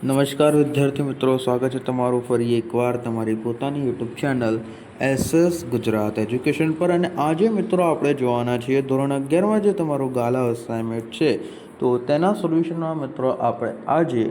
નમસ્કાર વિદ્યાર્થી મિત્રો, સ્વાગત છે તમારું ફરી એકવાર તમારી પોતાની YouTube channel SS Gujarat education પર. અને આજે મિત્રો આપણે જોવાના છીએ ધોરણ 11માં જે તમારું ગાલા અસાઇનમેન્ટ છે તો તેના સોલ્યુશનમાં મિત્રો આપણે આજે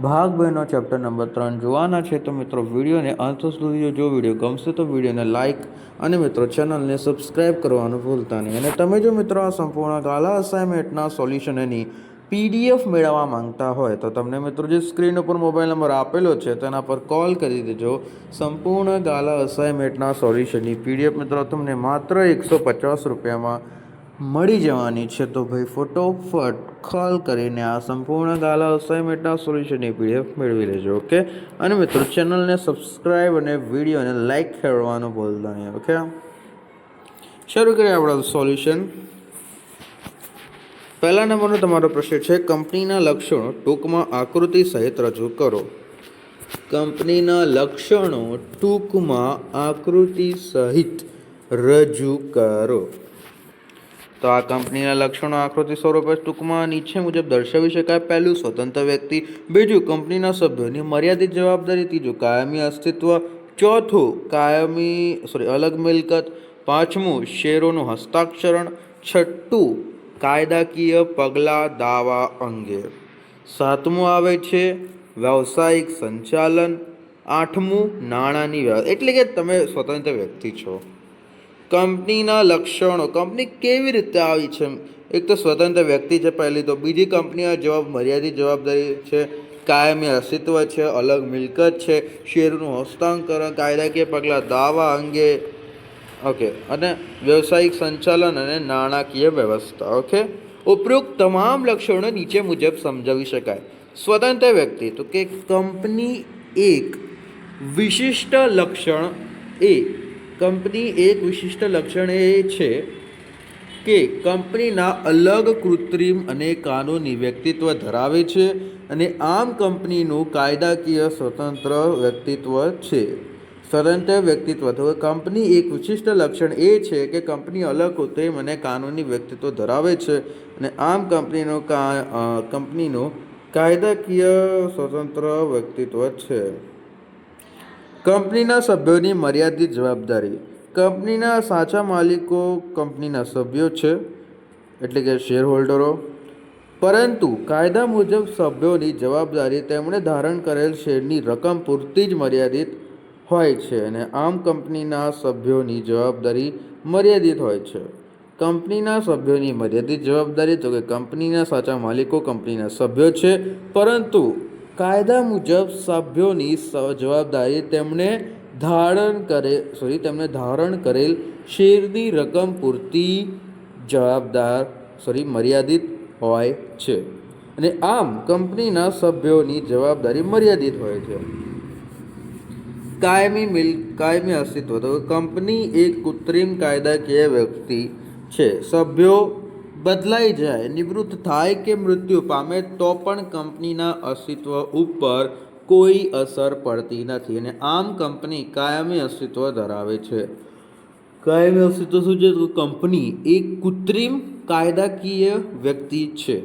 ભાગ 2નો ચેપ્ટર નંબર 3 જોવાના છે. તો મિત્રો વિડીયોને અંત સુધી જો વિડીયો ગમશે તો વિડીયોને લાઇક અને મિત્રો ચેનલને સબસ્ક્રાઈબ કરવાનું ભૂલતા નહીં. અને તમે જો મિત્રો આ સંપૂર્ણ ગાલા અસાઇનમેન્ટના સોલ્યુશનની PDF મેળવવા માંગતા હોય તો તમને મિત્રો જે સ્ક્રીન ઉપર મોબાઈલ નંબર આપેલો છે તેના પર કોલ કરી દેજો. સંપૂર્ણ ગાલા અસાઇનમેન્ટના સોલ્યુશનની PDF મિત્રો તમને માત્ર 150 રૂપિયામાં મળી જવાની છે. તો ભાઈ ફટોફટ કોલ કરીને આ સંપૂર્ણ ગાલા અસાઇનમેન્ટના સોલ્યુશનની PDF મેળવી લેજો. ઓકે, અને મિત્રો ચેનલને સબસ્ક્રાઈબ અને વિડીયોને લાઇક કરવાનું ભૂલતા નહીં. ઓકે, શરૂ કરીએ આપણું સોલ્યુશન. પહેલા નંબરનો તમારો પ્રશ્ન છે, કંપનીના લક્ષણો ટૂંકમાં આકૃતિ સહિત રજૂ કરો. કંપનીના લક્ષણો ટૂંકમાં આકૃતિ સહિત રજૂ કરો. તો આ કંપનીના લક્ષણો આકૃતિ સ્વરૂપે ટૂંકમાં નીચે મુજબ દર્શાવી શકાય. પહેલું, સ્વતંત્ર વ્યક્તિ. બીજું, કંપનીના સભ્યોની મર્યાદિત જવાબદારી. ત્રીજું, કાયમી અસ્તિત્વ. ચોથું, અલગ મિલકત. પાંચમું, શેરોનું હસ્તાક્ષરણ. છઠ્ઠું, કાયદાકીય પગલાં દાવા અંગે. સાતમું આવે છે વ્યવસાયિક સંચાલન. આઠમું, નાણાંની વ્યવસ્થા, એટલે કે તમે સ્વતંત્ર વ્યક્તિ છો. કંપનીના લક્ષણો, કંપની કેવી રીતે આવી છે? એક તો સ્વતંત્ર વ્યક્તિ છે પહેલી તો. બીજી, કંપનીના મર્યાદિત જવાબદારી છે. કાયમી અસ્તિત્વ છે. અલગ મિલકત છે. શેરનું હસ્તાંતરણ. કાયદાકીય પગલાં દાવા અંગે. ઓકે, અને વ્યવસાયિક સંચાલન અને નાણાકીય વ્યવસ્થા. ઓકે, ઉપરોક્ત તમામ લક્ષણો નીચે મુજબ સમજાવી શકાય. સ્વતંત્ર વ્યક્તિ, તો કે કંપની એક વિશિષ્ટ લક્ષણ એ છે કે કંપનીના અલગ કૃત્રિમ અને કાનૂની વ્યક્તિત્વ ધરાવે છે અને આમ કંપનીનું કાયદાકીય સ્વતંત્ર વ્યક્તિત્વ છે. સ્વતંત્ર વ્યક્તિત્વ, તો કંપની એક વિશિષ્ટ લક્ષણ એ છે કે કંપની અલગ કૃત્રિમ અને કાનૂની વ્યક્તિત્વ ધરાવે છે અને આમ કંપનીનું કાયદાકીય સ્વતંત્ર વ્યક્તિત્વ છે. કંપનીના સભ્યોની મર્યાદિત જવાબદારી. કંપનીના સાચા માલિકો કંપનીના સભ્યો છે, એટલે કે શેર હોલ્ડરો. પરંતુ કાયદા મુજબ સભ્યોની જવાબદારી તેમણે ધારણ કરેલ શેરની રકમ પૂરતી જ મર્યાદિત હોય છે અને આમ કંપનીના સભ્યોની જવાબદારી મર્યાદિત હોય છે. કંપનીના સભ્યોની મર્યાદિત જવાબદારી, તો કે કંપનીના સાચા માલિકો કંપનીના સભ્યો છે, પરંતુ કાયદા મુજબ સભ્યોની જવાબદારી તેમણે ધારણ કરેલ શેરની રકમ પૂરતી મર્યાદિત હોય છે અને આમ કંપનીના સભ્યોની જવાબદારી મર્યાદિત હોય છે. કાયમી અસ્તિત્વ, તો કંપની એક કૃત્રિમ કાયદાકીય વ્યક્તિ છે. સભ્યો બદલાઈ જાય, નિવૃત્ત થાય કે મૃત્યુ પામે તો પણ કંપનીના અસ્તિત્વ ઉપર કોઈ અસર પડતી નથી અને આમ કંપની કાયમી અસ્તિત્વ ધરાવે છે. કાયમી અસ્તિત્વ શું છે? તો કંપની એક કૃત્રિમ કાયદાકીય વ્યક્તિ છે.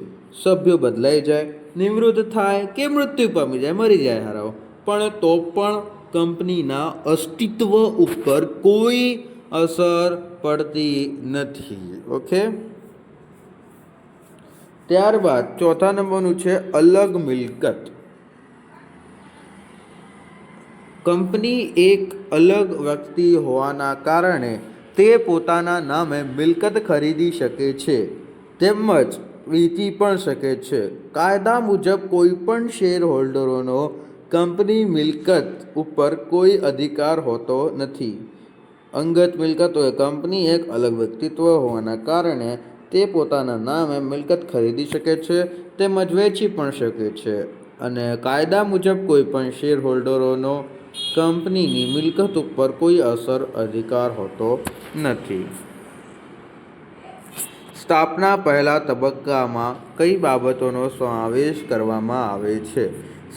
સભ્યો બદલાઈ જાય, નિવૃત્ત થાય કે મૃત્યુ પામી જાય, મરી જાય હારાઓ, પણ તો પણ કંપનીના અસ્તિત્વ ઉપર કોઈ અસર પડતી નથી. ઓકે, ત્યારબાદ ચોથા નંબરનું છે અલગ મિલકત. કંપની એક અલગ વ્યક્તિ હોવાના કારણે તે પોતાના નામે મિલકત ખરીદી શકે છે તેમજ વેચી પણ શકે છે. કાયદા મુજબ કોઈ પણ શેર હોલ્ડરોનો કંપની મિલકત ઉપર કોઈ અધિકાર હોતો નથી. અંગત મિલકત હોય, કંપની એક અલગ વ્યક્તિત્વ હોવાના કારણે તે પોતાના નામે મિલકત ખરીદી શકે છે તેમજ વેચી પણ શકે છે અને કાયદા મુજબ કોઈ પણ શેર હોલ્ડરોનો કંપનીની મિલકત ઉપર કોઈ અધિકાર હોતો નથી. સ્થાપના પહેલા તબક્કામાં કઈ બાબતોનો સમાવેશ કરવામાં આવે છે?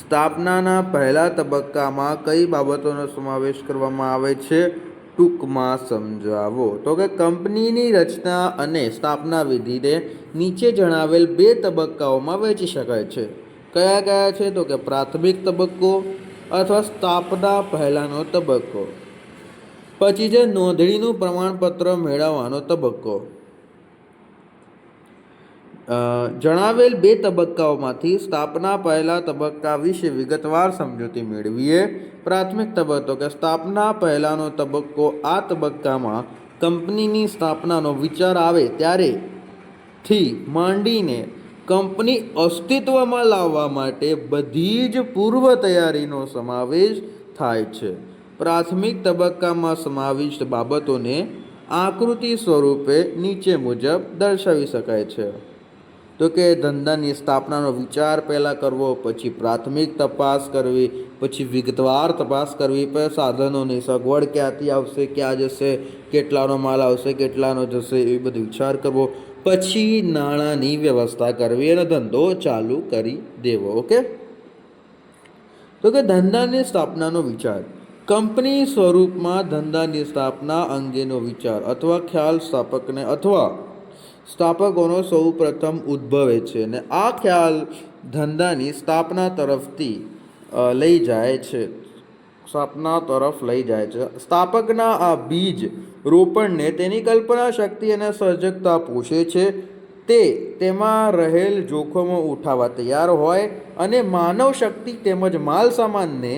સ્થાપનાના પહેલા તબક્કામાં કઈ બાબતોનો સમાવેશ કરવામાં આવે છે? ટૂંકમાં સમજાવો. તો કે કંપનીની રચના અને સ્થાપના વિધિને નીચે જણાવેલ 2 તબક્કાઓમાં વહેંચી શકાય છે. કયા કયા છે? તો કે પ્રાથમિક તબક્કો અથવા સ્થાપના પહેલાંનો તબક્કો. પછી છે નોંધણીનું પ્રમાણપત્ર મેળવવાનો તબક્કો. જણાવેલ બે તબક્કાઓમાંથી સ્થાપના પહેલા તબક્કા વિશે વિગતવાર સમજૂતી મેળવીએ. પ્રાથમિક તબક્કો કે સ્થાપના પહેલાંનો તબક્કો. આ તબક્કામાં કંપનીની સ્થાપનાનો વિચાર આવે ત્યારેથી માંડીને કંપની અસ્તિત્વમાં લાવવા માટે બધી જ પૂર્વ તૈયારીનો સમાવેશ થાય છે. પ્રાથમિક તબક્કામાં સમાવિષ્ટ બાબતોને આકૃતિ સ્વરૂપે નીચે મુજબ દર્શાવી શકાય છે. તો કે ધંધાની સ્થાપનાનો વિચાર પહેલાં કરવો, પછી પ્રાથમિક તપાસ કરવી, પછી વિગતવાર તપાસ કરવી, પછી સાધનોની સગવડ ક્યાંથી આવશે, ક્યાં જશે, કેટલાનો માલ આવશે, કેટલાનો જશે, એ બધો વિચાર કરવો. પછી નાણાંની વ્યવસ્થા કરવી અને ધંધો ચાલુ કરી દેવો. ઓકે. તો કે ધંધાની સ્થાપનાનો વિચાર. કંપની સ્વરૂપમાં ધંધાની સ્થાપના અંગેનો વિચાર અથવા ખ્યાલ સ્થાપકને અથવા સ્થાપકોનો સૌ પ્રથમ ઉદ્ભવે છે અને આ ખ્યાલ ધંધાની સ્થાપના તરફથી લઈ જાય છે. સ્થાપકના આ બીજ રોપણને તેની કલ્પના શક્તિ અને સર્જકતા પોષે છે. તે તેમાં રહેલ જોખમો ઉઠાવવા તૈયાર હોય અને માનવ શક્તિ તેમજ માલ સામાનને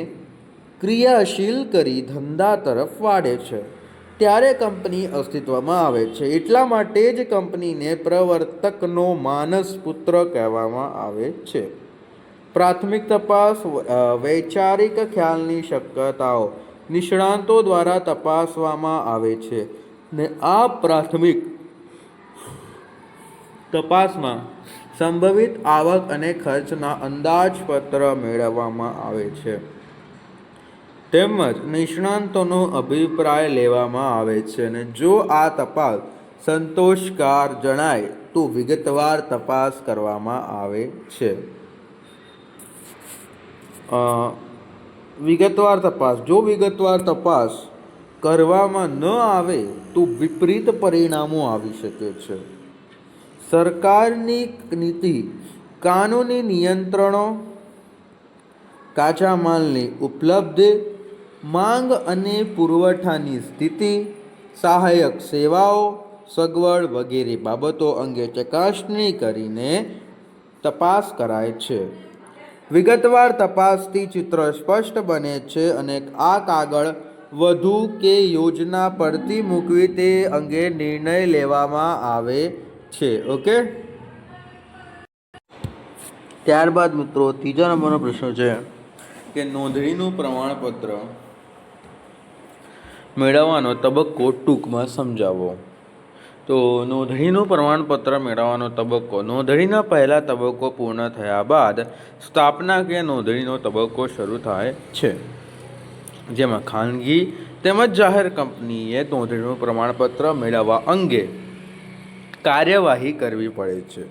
ક્રિયાશીલ કરી ધંધા તરફ વાળે છે. ત્યારે કંપની અસ્તિત્વમાં આવે છે. એટલા માટે જ કંપનીને પ્રવર્તકનો માનસ પુત્ર કહેવામાં આવે છે. પ્રાથમિક તપાસ. વૈચારિક ખ્યાલની શક્યતાઓ નિષ્ણાતો દ્વારા તપાસવામાં આવે છે ને આ પ્રાથમિક તપાસમાં સંભવિત આવક અને ખર્ચના અંદાજપત્ર મેળવવામાં આવે છે તેમજ નિષ્ણાતોનો અભિપ્રાય લેવામાં આવે છે અને જો આ તપાસ સંતોષકાર જણાય તો વિગતવાર તપાસ કરવામાં આવે છે. વિગતવાર તપાસ. જો વિગતવાર તપાસ કરવામાં ન આવે તો વિપરીત પરિણામો આવી શકે છે. સરકારની નીતિ, કાનૂની નિયંત્રણો, કાચા માલની ઉપલબ્ધિ, માંગ અને પુરવઠાની સ્થિતિ, સહાયક સેવાઓ, સગવડ વગેરે બાબતો અંગે ચકાસણી કરીને તપાસ કરાય છે. વિગતવાર તપાસથી ચિત્ર સ્પષ્ટ બને છે અને આ કાગળ વધુ કે યોજના પડતી મૂકવી તે અંગે નિર્ણય લેવામાં આવે છે. ઓકે. ત્યારબાદ મિત્રો ત્રીજા નંબરનો પ્રશ્ન છે કે નોંધણીનું પ્રમાણપત્ર મેળવવાનો તબક્કો ટૂંકમાં સમજાવો. તો નોંધણીનું પ્રમાણપત્ર મેળવવાનો તબક્કો. નોંધણીના પહેલા તબક્કો પૂર્ણ થયા બાદ સ્થાપના કે નોંધણીનો તબક્કો શરૂ થાય છે, જેમાં ખાનગી તેમજ જાહેર કંપનીએ નોંધણીનું પ્રમાણપત્ર મેળવવા અંગે કાર્યવાહી કરવી પડે છે.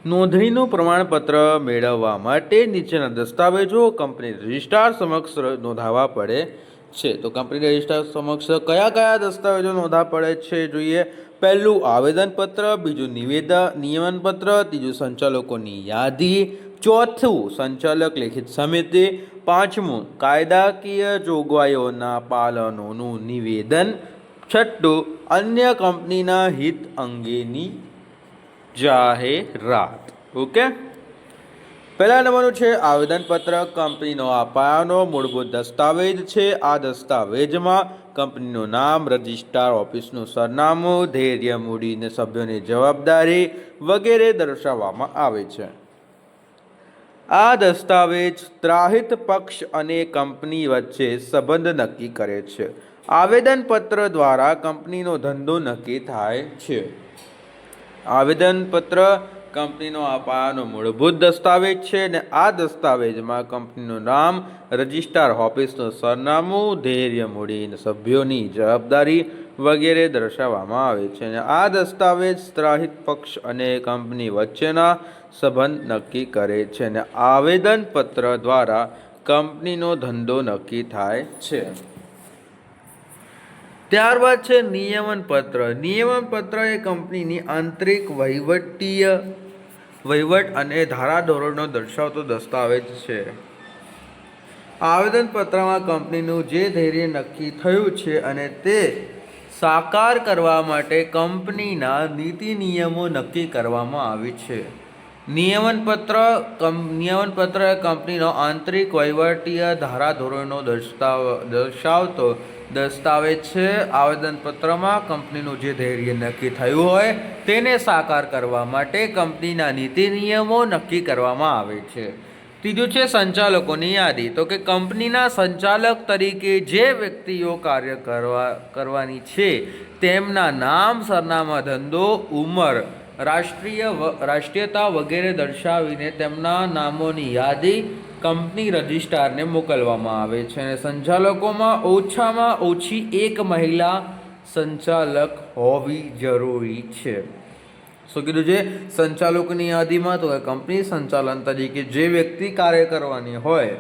નોંધણીનું પ્રમાણપત્ર મેળવવા માટે નીચેના દસ્તાવેજો કંપની રજિસ્ટ્રાર સમક્ષ નોંધાવવા પડે છે. તો કંપની રજિસ્ટ્રાર સમક્ષ કયા કયા દસ્તાવેજો નોંધાવવા પડે છે જોઈએ. પહેલું આવેદનપત્ર, બીજું નિયમનપત્ર, ત્રીજું સંચાલકોની યાદી, ચોથું સંચાલક લેખિત સમિતિ, પાંચમું કાયદાકીય જોગવાઈઓના પાલનનું નિવેદન, છઠ્ઠું અન્ય કંપનીના હિત અંગેની જાહેરાત. ઓકે. પહેલા નંબરનું છે આવેદનપત્ર. કંપનીનો આ પાયાનો મૂળભૂત દસ્તાવેજ છે. આ દસ્તાવેજમાં કંપનીનું નામ, રજિસ્ટ્રાર ઓફિસનું સરનામું, ધૈર્ય મૂડી અને સભ્યોની જવાબદારી વગેરે દર્શાવવામાં આવે છે. આ દસ્તાવેજ ત્રાહિત પક્ષ અને કંપની વચ્ચે સંબંધ નક્કી કરે છે. આવેદનપત્ર દ્વારા કંપનીનો ધંધો નક્કી થાય છે. આવેદનપત્ર કંપનીનો આ પાયાનો મૂળભૂત દસ્તાવેજ છે અને આ દસ્તાવેજમાં કંપનીનું નામ, રજિસ્ટ્રાર ઓફિસનું સરનામું, ધૈર્ય મૂડી અને સભ્યોની જવાબદારી વગેરે દર્શાવવામાં આવે છે અને આ દસ્તાવેજ ત્રાહિત પક્ષ અને કંપની વચ્ચેના સંબંધ નક્કી કરે છે અને આવેદનપત્ર દ્વારા કંપનીનો ધંધો નક્કી થાય છે. ત્યારબાદ છે નિયમનપત્ર. નિયમનપત્ર એ કંપનીની આંતરિક વહીવટીય વહીવટ અને ધારાધોરણો દર્શાવતો દસ્તાવેજ છે. આવેદનપત્રમાં કંપનીનું જે ધ્યેય નક્કી થયું છે અને તે સાકાર કરવા માટે કંપનીના નીતિ નિયમો નક્કી કરવામાં આવે છે. નિયમનપત્ર એ કંપનીનો આંતરિક વહીવટીય ધારાધોરણો દર્શાવતો દસ્તાવેજ છે. આવેદનપત્રમાં કંપનીનું જે ધ્યેય નક્કી થયું હોય તેને સાકાર કરવા માટે કંપનીના નીતિ નિયમો નક્કી કરવામાં આવે છે. ત્રીજું છે સંચાલકોની યાદી. તો કે કંપનીના સંચાલક તરીકે જે વ્યક્તિઓ કાર્ય કરવાની છે તેમના નામ, સરનામા, ધંધો, ઉંમર, રાષ્ટ્રીયતા વગેરે દર્શાવીને તેમના નામોની યાદી કંપની રજિસ્ટ્રારને મોકલવામાં આવે છે. અને સંચાલકોમાં ઓછામાં ઓછી એક મહિલા સંચાલક હોવી જરૂરી છે. શું કીધું છે? સંચાલકોની યાદીમાં તો કંપની સંચાલન તરીકે જે વ્યક્તિ કાર્ય કરવાની હોય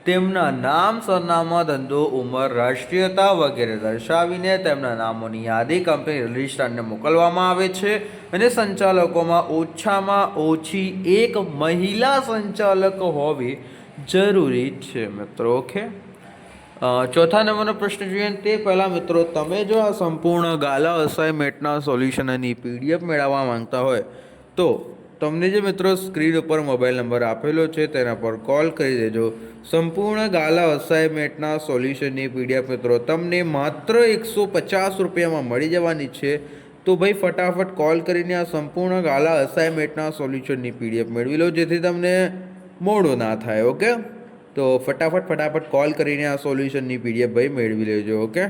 તેમના નામ, સરનામા, ધંધો, ઉંમર, રાષ્ટ્રીયતા વગેરે દર્શાવીને તેમના નામોની યાદી કંપની રજિસ્ટ્રારને મોકલવામાં આવે છે. અને સંચાલકોમાં ઓછામાં ઓછી એક મહિલા સંચાલક હોવી જરૂરી છે મિત્રો. ઓકે, ચોથા નંબરનો પ્રશ્ન જોઈએ તે પહેલાં મિત્રો, તમે જો આ સંપૂર્ણ ગાલા અસાઇનમેન્ટના સોલ્યુશનની PDF મેળવવા માંગતા હોય તો તમને જે મિત્રો સ્ક્રીન ઉપર મોબાઈલ નંબર આપેલો છે તેના પર કોલ કરી દેજો. સંપૂર્ણ ગાલા અસાઇનમેન્ટના સોલ્યુશનની PDF મિત્રો તમને માત્ર 150 રૂપિયામાં મળી જવાની છે. તો ભાઈ ફટાફટ કોલ કરીને આ સંપૂર્ણ ગાલા અસાઇનમેન્ટના સોલ્યુશનની PDF મેળવી લો, જેથી તમને મોડું ના થાય. ઓકે, તો ફટાફટ કોલ કરીને આ સોલ્યુશનની PDF ભાઈ મેળવી લેજો. ઓકે,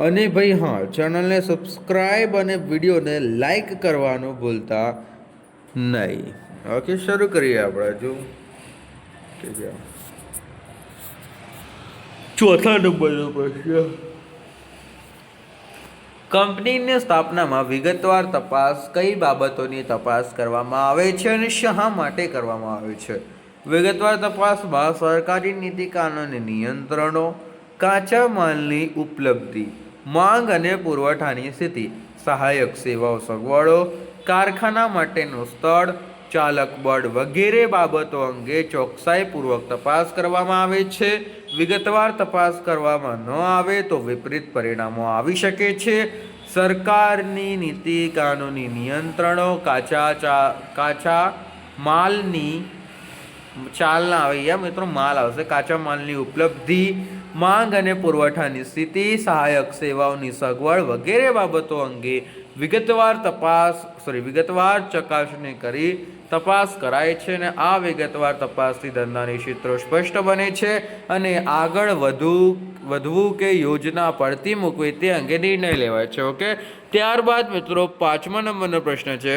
અને ભાઈ હા, ચેનલને સબસ્ક્રાઈબ અને વિડીયોને લાઈક કરવાનું ભૂલતા નહીં. ઓકે, શરૂ કરીએ આપણે. જો ચોથા નંબરનો પ્રશ્ન, કંપનીની સ્થાપનામાં વિગતવાર તપાસ કઈ બાબતોની તપાસ કરવામાં આવે છે અને શા માટે કરવામાં આવે છે? વિગતવાર તપાસમાં સરકારી નીતિ, કાનૂની નિયંત્રણો, કાચા માલની ઉપલબ્ધિ, માંગ અને પુરવઠાની સ્થિતિ, સહાયક સેવાઓ, સગવડો, કારખાના માટેનું સ્થળ, ચાલક બળ વગેરે બાબતો અંગે ચોકસાઈપૂર્વક તપાસ કરવામાં આવે છે. વિગતવાર તપાસ કરવામાં ન આવે તો વિપરીત પરિણામો આવી શકે છે. સરકારની નીતિ, કાનૂની નિયંત્રણો, કાચા માલની ચાલ ના આવે, યા મિત્રો માલ આવશે, કાચા માલની ઉપલબ્ધિ, માંગ અને પુરવઠાની સ્થિતિ, સહાયક સેવાઓની સગવડ વગેરે બાબતો અંગે વિગતવાર ચકાસણી કરી તપાસ કરાય છે. અને આ વિગતવાર તપાસથી ધંધાની ક્ષેત્રો સ્પષ્ટ બને છે અને આગળ વધવું કે યોજના પડતી મૂકવી તે અંગે નિર્ણય લેવાય છે. ઓકે, ત્યારબાદ મિત્રો પાંચમા નંબરનો પ્રશ્ન છે.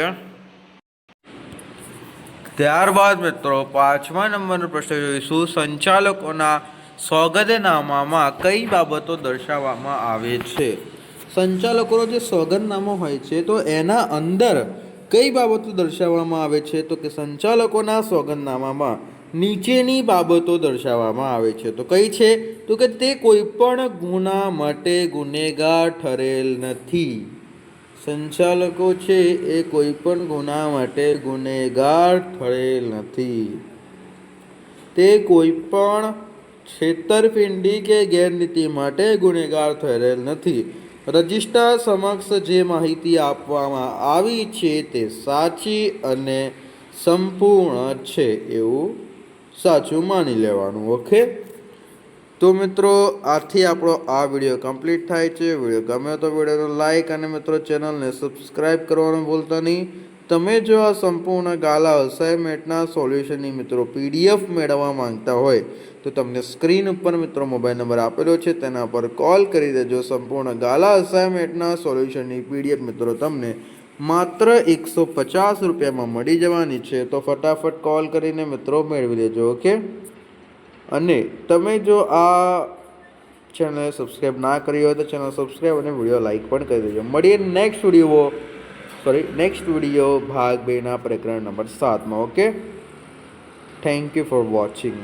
જોઈશું. સંચાલકોના સોગંદનામામાં કઈ બાબતો દર્શાવવામાં આવે છે? સંચાલકોનો જે સોગંદનામું હોય છે તો એના અંદર કઈ બાબતો દર્શાવવામાં આવે છે? તો કે સંચાલકોના સોગંદનામામાં નીચેની બાબતો દર્શાવવામાં આવે છે. તો કઈ છે? તો કે તે કોઈ પણ ગુના માટે ગુનેગાર ઠરેલ નથી. સંચાલકો છે એ કોઈ પણ ગુના માટે ગુનેગાર ઠરેલ નથી. તે કોઈ પણ છેતરપિંડી કે ગેરરીતિ માટે ગુનેગાર ઠરેલ નથી. રજિસ્ટ્રાર સમક્ષ જે માહિતી આપવામાં આવી છે તે સાચી અને સંપૂર્ણ છે એવું સાચું માની લેવાનું. ઓકે, તો મિત્રો આથી આપણો આ વિડીયો કમ્પ્લીટ થાય છે. વિડીયો ગમ્યો તો વિડીયોને લાઈક અને મિત્રો ચેનલને સબસ્ક્રાઈબ કરવાનું ભૂલતા નહીં. તમે જો આ સંપૂર્ણ ગાલા અસાઇનમેન્ટના સોલ્યુશનની મિત્રો PDF મેળવવા માંગતા હોય તો તમને સ્ક્રીન ઉપર મિત્રો મોબાઈલ નંબર આપેલો છે તેના પર કોલ કરી દેજો. સંપૂર્ણ ગાલા અસાઇનમેન્ટના સોલ્યુશનની PDF મિત્રો તમને માત્ર 150 રૂપિયામાં મળી જવાની છે. તો ફટાફટ કોલ કરીને મિત્રો મેળવી લેજો. ઓકે, અને તમે જો આ ચેનલ સબસ્ક્રાઈબ ના કરી હોય તો ચેનલ સબસ્ક્રાઈબ અને વિડીયો લાઈક પણ કરી દેજો. મળીએ નેક્સ્ટ વિડીયો ભાગ 2ના પ્રકરણ નંબર 7માં. Okay, thank you for watching.